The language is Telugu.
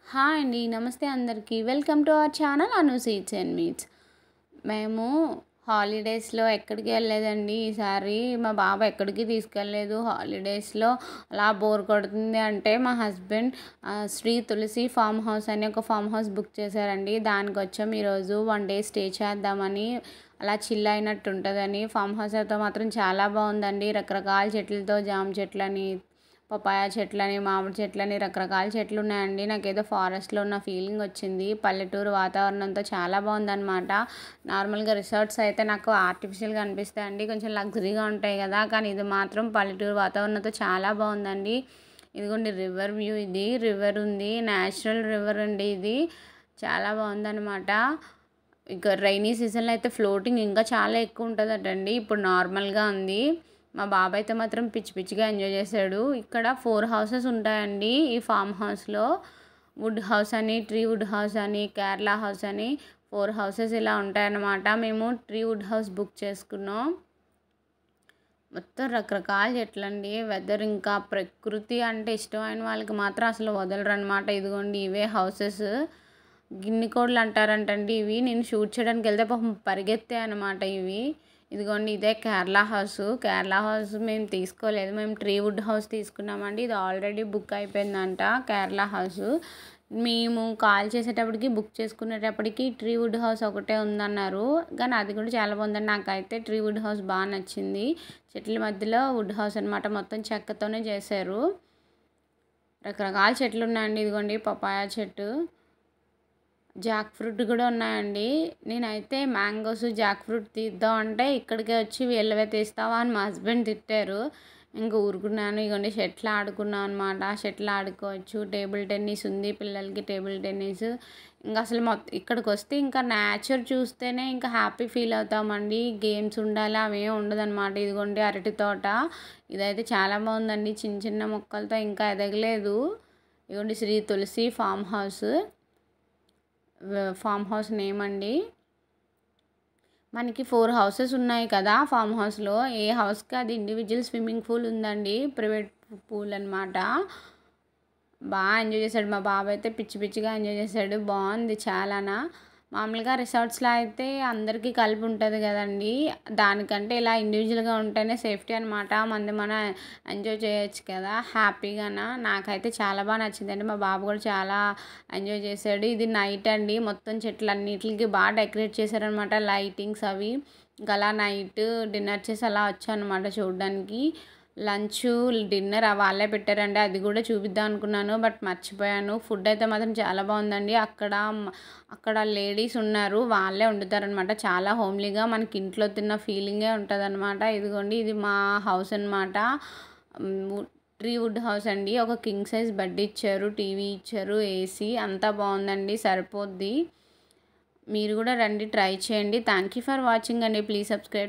హాయ్ అండి. నమస్తే అందరికీ. Welcome to our channel Anu's eats and meets. మేము హాలిడేస్‌లో ఎక్కడికి వెళ్ళలేదండి. ఈసారి మా బాబు ఎక్కడికి తీసుకెళ్ళలేదు. హాలిడేస్‌లో అలా బోర్ కొడుతుంది అంటే మా husband Shri Tulasi farm house అని ఒక ఫార్మ్ హౌస్ బుక్ చేశారండి. దానికొచ్చాం ఈరోజు 1 డే స్టే చేద్దామని. అలా చిల్ అయినట్టు ఉంటదని. ఫార్మ్ హౌస్ అయితే మాత్రం చాలా బాగుందండి. రకరకాల చెట్లతో జామ చెట్లని, పపాయ చెట్లని, మామిడి చెట్లని రకరకాల చెట్లు ఉన్నాయండి. నాకేదో ఫారెస్ట్‌లో ఉన్న ఫీలింగ్ వచ్చింది. పల్లెటూరు వాతావరణంతో చాలా బాగుందనమాట. నార్మల్‌గా రిసార్ట్స్ అయితే నాకు ఆర్టిఫిషియల్‌గా అనిపిస్తాయండి. కొంచెం లగ్జరీగా ఉంటాయి కదా! కానీ ఇది మాత్రం పల్లెటూరు వాతావరణంతో చాలా బాగుందండి. ఇదిగోండి రివర్ వ్యూ ఇది. రివర్ ఉంది. నేచురల్ రివర్ అండి ఇది. చాలా బాగుందనమాట. ఇక రైనీ సీజన్‌లో అయితే ఫ్లోటింగ్ ఇంకా చాలా ఎక్కువ ఉంటదటండి. ఇప్పుడు నార్మల్‌గా ఉంది. మా బాబు అయితే మాత్రం పిచ్చి పిచ్చిగా ఎంజాయ్ చేశాడు. ఇక్కడ 4 హౌసెస్ ఉంటాయండి ఈ ఫార్మ్ హౌస్‌లో. వుడ్ హౌస్ అని, ట్రీ వుడ్ హౌస్ అని, కేరళ హౌస్ అని 4 హౌసెస్ ఇలా ఉంటాయన్నమాట. మేము ట్రీ వుడ్ హౌస్ బుక్ చేసుకున్నాం. మొత్తం రకరకాల చెట్లండి. వెదర్ ఇంకా ప్రకృతి అంటే ఇష్టమైన వాళ్ళకి మాత్రం అసలు వదలరనమాట. ఇదిగోండి ఇవే హౌసెస్. గిన్ని కోళ్ళు అంటారంటండి ఇవి. నేను షూట్ చేయడానికి వెళ్తే పాపం పరిగెత్తాయి అనమాట ఇవి. ఇదిగోండి ఇదే కేరళ హౌస్. కేరళ హౌస్ మేము తీసుకోలేదు. మేము ట్రీ వుడ్ హౌస్ తీసుకున్నామండి. ఇది ఆల్రెడీ బుక్ అయిపోయిందంట కేరళ హౌస్. మేము కాల్ చేసేటప్పటికి బుక్ చేసుకునేటప్పటికి ట్రీ వుడ్ హౌస్ ఒకటే ఉందన్నారు. కానీ అది కూడా చాలా బాగుందండి. నాకైతే ట్రీ వుడ్ హౌస్ బాగా నచ్చింది. చెట్ల మధ్యలో వుడ్ హౌస్ అనమాట. మొత్తం చెక్కతోనే చేశారు. రకరకాల చెట్లు ఉన్నాయండి. ఇదిగోండి పపాయ చెట్టు, జాక్ ఫ్రూట్ కూడా ఉన్నాయండి. నేనైతే మ్యాంగోస్, జాక్ ఫ్రూట్ తీద్దాం అంటే ఇక్కడికే వచ్చి వీళ్ళవే తీస్తావా అని మా హస్బెండ్ తిట్టారు. ఇంక ఊరుకున్నాను. ఇగోండి షటిల్ ఆడుకున్నాం అనమాట. షటిల్ ఆడుకోవచ్చు. టేబుల్ టెన్నిస్ ఉంది పిల్లలకి. టేబుల్ టెన్నిస్ ఇంకా అసలు ఇక్కడికి వస్తే ఇంకా నేచర్ చూస్తేనే ఇంకా హ్యాపీ ఫీల్ అవుతామండి. గేమ్స్ ఉండాలి అవేం ఉండదన్నమాట. ఇదిగోండి అరటి తోట. ఇదైతే చాలా బాగుందండి. చిన్న చిన్న మొక్కలతో ఇంకా ఎదగలేదు. ఇదిగోండి Shri Tulasi farm house. Farm house name అండి. మనకి 4 హౌసెస్ ఉన్నాయి కదా ఫార్మ్ హౌస్‌లో. ఏ హౌస్‌కి అది ఇండివిడ్యువల్ స్విమ్మింగ్ పూల్ ఉందండి. ప్రైవేట్ పూల్ అనమాట. బాగా ఎంజాయ్ చేశాడు మా బాబు అయితే. పిచ్చి పిచ్చిగా ఎంజాయ్ చేశాడు. బాగుంది చాలానా. మామూలుగా రిసార్ట్స్‌లో అయితే అందరికీ కలిపి ఉంటుంది కదండీ. దానికంటే ఇలా ఇండివిజువల్‌గా ఉంటేనే సేఫ్టీ అనమాట. మనం ఎంజాయ్ చేయొచ్చు కదా హ్యాపీగాన. నాకైతే చాలా బాగా నచ్చిందండి. మా బాబు కూడా చాలా ఎంజాయ్ చేశాడు. ఇది నైట్ అండి. మొత్తం చెట్లన్నిటికి బాగా డెకరేట్ చేశారనమాట. లైటింగ్స్ అవి. ఇంకా అలా నైట్ డిన్నర్ చేసి అలా వచ్చానమాట చూడడానికి. లంచ్, డిన్నర్ వాళ్ళే పెట్టారండి. అది కూడా చూపిద్దాం అనుకున్నాను. బట్ మర్చిపోయాను. ఫుడ్ అయితే మాత్రం చాలా బాగుందండి. అక్కడ లేడీస్ ఉన్నారు. వాళ్ళే వండుతారనమాట. చాలా హోమ్లీగా మనకి ఇంట్లో తిన్న ఫీలింగే ఉంటుందన్నమాట. ఇదిగోండి ఇది మా హౌస్ అనమాట. ట్రీ వుడ్ హౌస్ అండి. ఒక కింగ్ సైజ్ బెడ్ ఇచ్చారు. టీవీ ఇచ్చారు. ఏసీ అంతా బాగుందండి. సరిపోద్ది. మీరు కూడా రండి ట్రై చేయండి. థ్యాంక్ యూ ఫర్ వాచింగ్ అండి. Please subscribe.